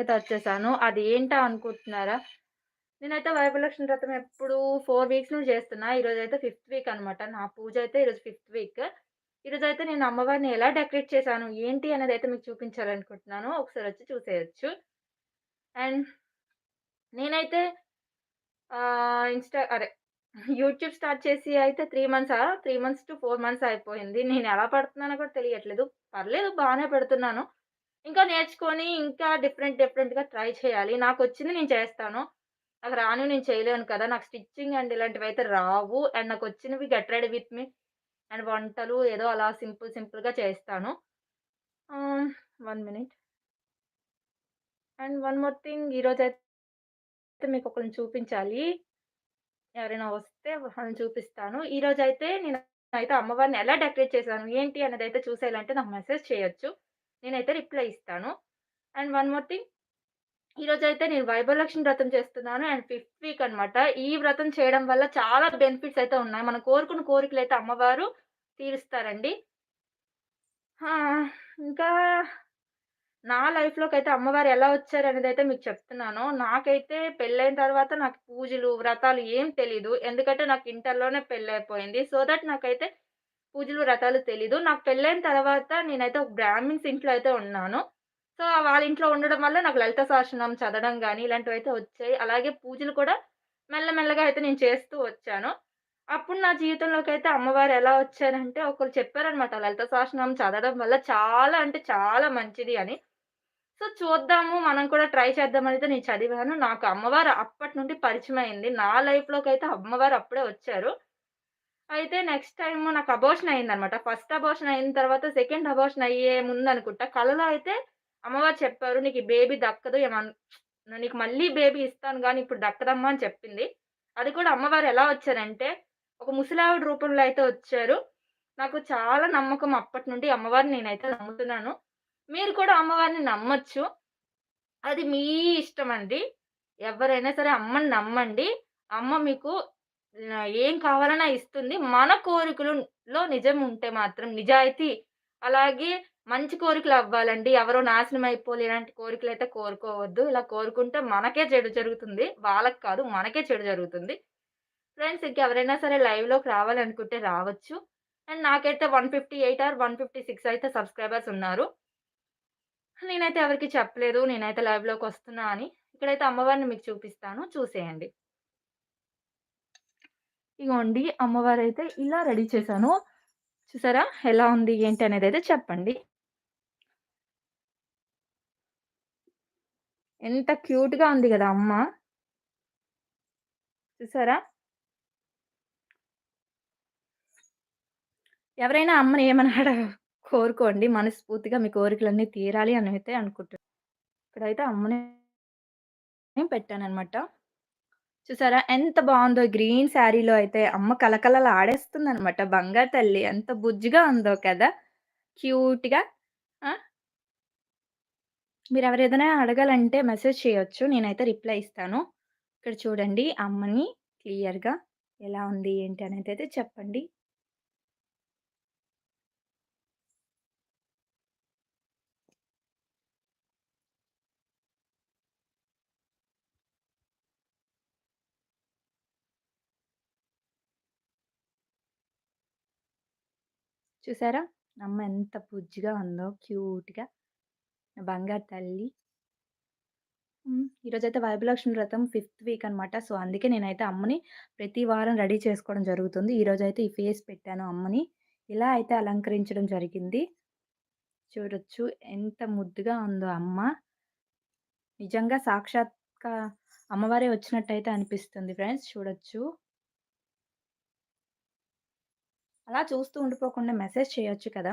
వ్రతంకైతే వచ్చేసాను. అది ఏంటా అనుకుంటున్నారా? నేనైతే వరలక్ష్మి వ్రతం ఎప్పుడు 4 వీక్స్ నుంచి చేస్తున్నా. ఈరోజైతే ఫిఫ్త్ వీక్ అనమాట. నా పూజ అయితే ఈరోజు ఫిఫ్త్ వీక్. ఈరోజైతే నేను అమ్మవారిని ఎలా డెకరేట్ చేశాను, ఏంటి అనేదైతే మీకు చూపించాలనుకుంటున్నాను. ఒకసారొచ్చి చూసేయొచ్చు. అండ్ నేనైతే అదే యూట్యూబ్ స్టార్ట్ చేసి అయితే 3 మంత్స్ టు 4 మంత్స్ అయిపోయింది. నేను ఎలా పడుతున్నానో కూడా తెలియట్లేదు. పర్లేదు బానే పెడుతున్నాను. ఇంకా నేర్చుకొని ఇంకా డిఫరెంట్‌గా ట్రై చేయాలి. నాకొచ్చింది నేను చేస్తాను. నాకు రానివి నేను చేయలేను కదా! నాకు స్టిచ్చింగ్ అండ్ ఇలాంటివైతే రావు. అండ్ నాకొచ్చినవి get ready with me and వంటలు ఏదో అలా సింపుల్‌గా చేస్తాను. 1 minute. And one more thing ఈరోజైతే మీకొకళ్ళని చూపించాలి. ఎవరైనా వస్తే వాళ్ళని చూపిస్తాను. ఈరోజైతే నేనైతే అమ్మవారిని ఎలా డెకరేట్ చేశాను, ఏంటి అన్నదైతే చూసేయాలంటే నాకు మెసేజ్ చేయొచ్చు. నేనైతే రిప్లై ఇస్తాను. అండ్ వన్ మోర్ థింగ్ ఈరోజైతే నేను వైభవలక్ష్మి వ్రతం చేస్తున్నాను. అండ్ ఫిఫ్త్ వీక్ అనమాట. ఈ వ్రతం చేయడం వల్ల చాలా బెనిఫిట్స్ అయితే ఉన్నాయి. మనం కోరుకున్న కోరికలైతే అమ్మవారు తీరుస్తారండి. ఆ! ఇంకా నా లైఫ్‌లోకైతే అమ్మవారు ఎలా వచ్చారనేదైతే మీకు చెప్తున్నాను. నాకైతే పెళ్ళైన తర్వాత నాకు పూజలు, వ్రతాలు ఏం తెలీదు. ఎందుకంటే నాకు ఇంటర్‌లోనే పెళ్లయిపోయింది. సో దట్ నాకైతే పూజలు, వ్రతాలు తెలీదు. నాకు పెళ్ళైన తర్వాత నేనైతే ఒక బ్రాహ్మిన్స్ ఇంట్లో అయితే ఉన్నాను. సో, వాళ్ళ ఇంట్లో ఉండడం వల్ల నాకు లలిత సహస్రనామం చదవడం గాని ఇలాంటివైతే వచ్చాయి. అలాగే పూజలు కూడా మెల్లగా అయితే నేను చేస్తూ వచ్చాను. అప్పుడు నా జీవితంలోకైతే అమ్మవారు ఎలా వచ్చారంటే ఒకళ్ళు చెప్పారనమాట. లలిత సహస్రనామం చదవడం వల్ల చాలా అంటే చాలా మంచిది అని. సో, చూద్దాము మనం కూడా ట్రై చేద్దామనయితే నేను చదివాను. నాకు అమ్మవారు అప్పటి నుండి పరిచయమయింది. నా లైఫ్‌లోకైతే అమ్మవారు అప్పుడే వచ్చారు. అయితే నెక్స్ట్ టైమ్ నాకు అబార్షన్ అయిందనమాట. ఫస్ట్ అబార్షన్ అయిన తర్వాత సెకండ్ అబార్షన్ అయ్యే ముందనుకుంటా కలలో అయితే అమ్మవారు చెప్పారు. "నీకు ఈ బేబీ దక్కదు. నీకు మళ్ళీ బేబీ ఇస్తాను గానీ ఇప్పుడు దక్కదమ్మా" అని చెప్పింది. అది కూడా అమ్మవారు ఎలా వచ్చారంటే, ఒక ముసలావిడ రూపంలో అయితే వచ్చారు. నాకు చాలా నమ్మకం అప్పటి నుండి అమ్మవారిని నేనైతే నమ్ముతున్నాను. మీరు కూడా అమ్మవారిని నమ్మొచ్చు. అది మీ ఇష్టమండి. ఎవ్వరైనా సరే అమ్మని నమ్మండి. అమ్మ మీకు ఏం కావాలన్నా ఇస్తుంది. మన కోరికలులో నిజం ఉంటే మాత్రం నిజాయితీ, అలాగే మంచి కోరికలవ్వాలండి. ఎవరో నాశనం అయిపోవాలి ఇలాంటి కోరికలైతే కోరుకోవద్దు. ఇలా కోరుకుంటే మనకే చెడు జరుగుతుంది. వాళ్ళకి కాదు మనకే చెడు జరుగుతుంది. ఫ్రెండ్స్ ఇంకెవరైనా సరే లైవ్‌లోకి రావాలనుకుంటే రావచ్చు. అండ్ నాకైతే 158 ఆర్ 156 అయితే సబ్‌స్క్రైబర్స్ ఉన్నారు. నేనైతే ఎవరికీ చెప్పలేదు. నేనైతే లైవ్‌లోకొస్తున్నా అని. ఇక్కడైతే అమ్మవారిని మీకు చూపిస్తాను. చూసేయండి. ఇగోండి అమ్మవారైతే ఇలా రెడీ చేశాను. చూసారా? ఎలా ఉంది? ఏంటి? అనేదైతే చెప్పండి. ఎంత క్యూట్‌గా ఉంది గదా! అమ్మ. చూసారా? ఎవరైనా అమ్మని ఏమని కోరుకోండి. మనస్ఫూర్తిగా మీ కోరికలన్నీ తీరాలి అనైతే అనుకుంటున్నా. ఇక్కడైతే అమ్మని పెట్టాననమాట. చూసారా? ఎంత బావుందో గ్రీన్ శారీలో అయితే అమ్మ కళకళలాడేస్తుందనమాట. బంగారు తల్లి ఎంత బుజ్జిగా ఉందో కదా! క్యూట్‌గా. ఆ! మీరెవరేదైనా అడగాలంటే మెసేజ్ చేయొచ్చు. నేనైతే రిప్లై ఇస్తాను. ఇక్కడ చూడండి అమ్మని క్లియర్‌గా ఎలా ఉంది ఏంటి అనేదైతే చెప్పండి. చూసారా? అమ్మ ఎంత బుజ్జిగా ఉందో క్యూట్‌గా. నా బంగారు తల్లి. ఈరోజైతే వరలక్ష్మి వ్రతం ఫిఫ్త్ వీక్ అనమాట. సో, అందుకే నేనైతే అమ్మని ప్రతి వారం రెడీ చేసుకోవడం జరుగుతుంది. ఈరోజైతే ఈ ఫేస్ పెట్టాను అమ్మని. ఇలా అయితే అలంకరించడం జరిగింది. చూడొచ్చు ఎంత ముద్దుగా ఉందో అమ్మ. నిజంగా సాక్షాత్‌గా అమ్మవారే వచ్చినట్టయితే అనిపిస్తుంది ఫ్రెండ్స్ చూడొచ్చు. అలా చూస్తూ ఉండిపోకుండా మెసేజ్ చేయొచ్చు కదా!